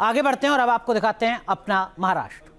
आगे बढ़ते हैं और अब आपको दिखाते हैं अपना महाराष्ट्र।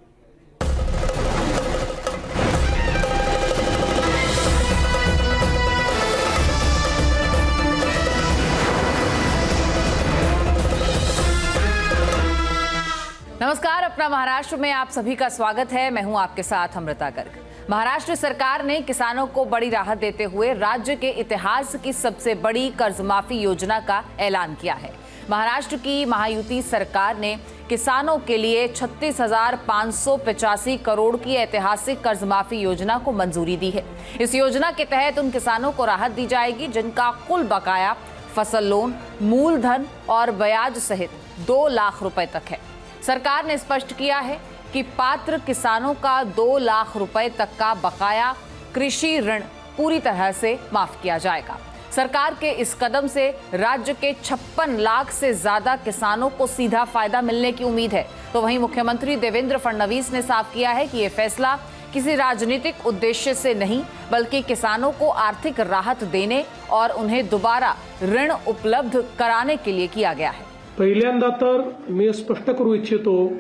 नमस्कार, अपना महाराष्ट्र में आप सभी का स्वागत है। मैं हूं आपके साथ अमृता गर्ग। महाराष्ट्र सरकार ने किसानों को बड़ी राहत देते हुए राज्य के इतिहास की सबसे बड़ी कर्ज माफी योजना का ऐलान किया है। महाराष्ट्र की महायुति सरकार ने किसानों के लिए 36,585 करोड़ की ऐतिहासिक कर्ज माफी योजना को मंजूरी दी है। इस योजना के तहत उन किसानों को राहत दी जाएगी जिनका कुल बकाया फसल लोन, मूलधन और ब्याज सहित 2 लाख रुपए तक है। सरकार ने स्पष्ट किया है कि पात्र किसानों का 2 लाख रुपए तक का बकाया कृषि ऋण पूरी तरह से माफ किया जाएगा। सरकार के इस कदम से राज्य के 56 लाख से ज्यादा किसानों को सीधा फायदा मिलने की उम्मीद है। तो वहीं मुख्यमंत्री देवेंद्र फडणवीस ने साफ किया है कि ये फैसला किसी राजनीतिक उद्देश्य से नहीं, बल्कि किसानों को आर्थिक राहत देने और उन्हें दोबारा ऋण उपलब्ध कराने के लिए किया गया है। पहिल्यांदा तर मी स्पष्ट करू इच्छितो,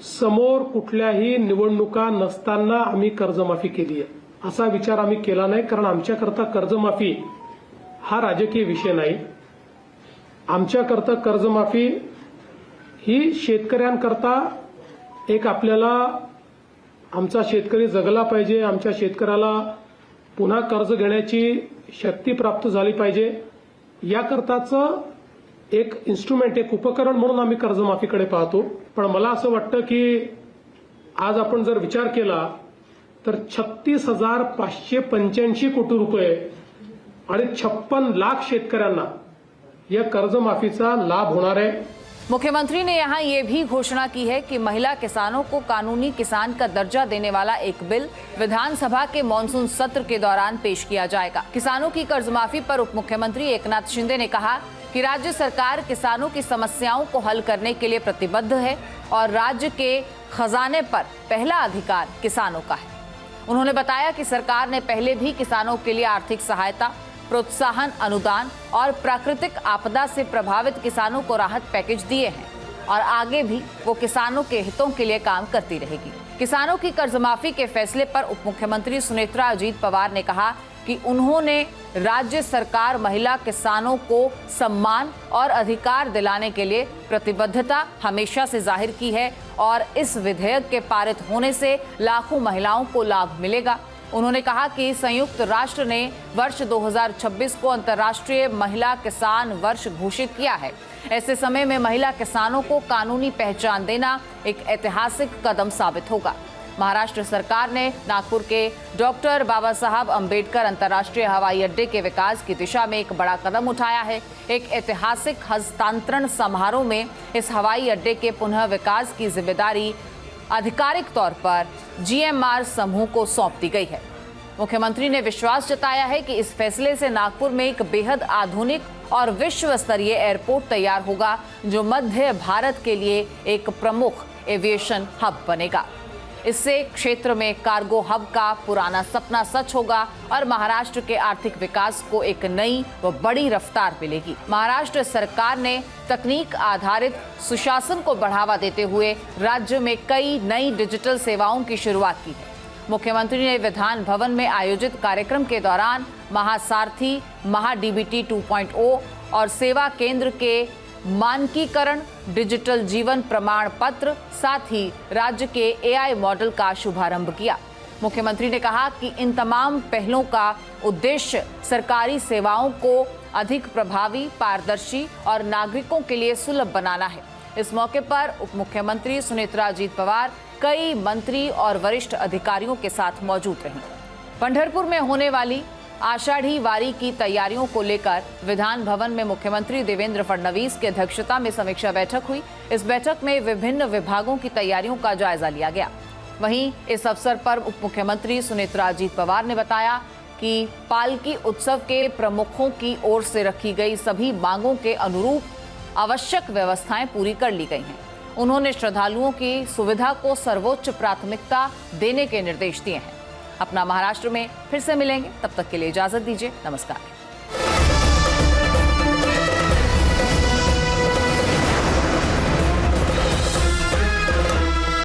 समोर कुठल्याही निवडणुका नसताना आम्ही कर्जमाफी केली आहे असा विचार आम्ही केला नाही, कारण आमच्याकरता कर्जमाफी हा राजकीय विषय नाही। आमच्याकरता कर्जमाफी ही शेतकऱ्यांकरता एक आपल्याला आमचा शेतकरी जगला पाहिजे, आमच्या शेतकऱ्याला पुन्हा कर्ज घेण्याची शक्ती प्राप्त झाली पाहिजे याकरताचं एक इन्स्ट्रुमेंट, एक उपकरण म्हणून आम्ही कर्जमाफीकडे पाहतो। पण मला असं वाटतं की आज आपण जर विचार केला तर 36,585 कोटी रुपये आणि 56 लाख शेतकऱ्यांना या कर्जमाफीचा लाभ होणार आहे। मुख्यमंत्री ने यहां ये भी घोषणा की है कि महिला किसानों को कानूनी किसान का दर्जा देने वाला एक बिल विधानसभा के मॉनसून सत्र के दौरान पेश किया जाएगा। किसानों की कर्जमाफी पर उप मुख्यमंत्री एकनाथ शिंदे ने कहा कि राज्य सरकार किसानों की समस्याओं को हल करने के लिए प्रतिबद्ध है और राज्य के खजाने पर पहला अधिकार किसानों का है। उन्होंने बताया कि सरकार ने पहले भी किसानों के लिए आर्थिक सहायता, प्रोत्साहन अनुदान और प्राकृतिक आपदा से प्रभावित किसानों को राहत पैकेज दिए हैं और आगे भी वो किसानों के हितों के लिए काम करती रहेगी। किसानों की कर्जमाफी के फैसले पर उप मुख्यमंत्री सुनेत्रा अजीत पवार ने कहा कि उन्होंने राज्य सरकार महिला किसानों को सम्मान और अधिकार दिलाने के लिए प्रतिबद्धता हमेशा से जाहिर की है और इस विधेयक के पारित होने से लाखों महिलाओं को लाभ मिलेगा। उन्होंने कहा कि संयुक्त राष्ट्र ने वर्ष 2026 को अंतर्राष्ट्रीय महिला किसान वर्ष घोषित किया है। ऐसे समय में महिला किसानों को कानूनी पहचान देना एक ऐतिहासिक कदम साबित होगा। महाराष्ट्र सरकार ने नागपुर के डॉक्टर बाबा साहब अंबेडकर अंतर्राष्ट्रीय हवाई अड्डे के विकास की दिशा में एक बड़ा कदम उठाया है। एक ऐतिहासिक हस्तांतरण समारोह में इस हवाई अड्डे के पुनः विकास की जिम्मेदारी आधिकारिक तौर पर GMR समूह को सौंप दी गई है। मुख्यमंत्री ने विश्वास जताया है कि इस फैसले से नागपुर में एक बेहद आधुनिक और विश्व स्तरीय एयरपोर्ट तैयार होगा, जो मध्य भारत के लिए एक प्रमुख एविएशन हब बनेगा। इससे क्षेत्र में कार्गो हब का पुराना सपना सच होगा और महाराष्ट्र के आर्थिक विकास को एक नई व बड़ी रफ्तार मिलेगी। महाराष्ट्र सरकार ने तकनीक आधारित सुशासन को बढ़ावा देते हुए राज्य में कई नई डिजिटल सेवाओं की शुरुआत की है। मुख्यमंत्री ने विधान भवन में आयोजित कार्यक्रम के दौरान महासारथी, महाडीबीटी 2.0 और सेवा केंद्र के मानकीकरण, डिजिटल जीवन प्रमाण पत्र, साथ ही राज्य के AI मॉडल का शुभारंभ किया। मुख्यमंत्री ने कहा कि इन तमाम पहलों का उद्देश्य सरकारी सेवाओं को अधिक प्रभावी, पारदर्शी और नागरिकों के लिए सुलभ बनाना है। इस मौके पर उप मुख्यमंत्री सुनेत्रा अजीत पवार कई मंत्री और वरिष्ठ अधिकारियों के साथ मौजूद रहीं। पंढरपुर में होने वाली आषाढ़ी वारी की तैयारियों को लेकर विधान भवन में मुख्यमंत्री देवेंद्र फडणवीस की अध्यक्षता में समीक्षा बैठक हुई। इस बैठक में विभिन्न विभागों की तैयारियों का जायजा लिया गया। वहीं इस अवसर पर उप मुख्यमंत्री सुनेत्रा अजीत पवार ने बताया कि पालकी उत्सव के प्रमुखों की ओर से रखी गई सभी मांगों के अनुरूप आवश्यक व्यवस्थाएं पूरी कर ली गई हैं। उन्होंने श्रद्धालुओं की सुविधा को सर्वोच्च प्राथमिकता देने के निर्देश दिए हैं। अपना महाराष्ट्र में फिर से मिलेंगे, तब तक के लिए इजाजत दीजिए। नमस्कार।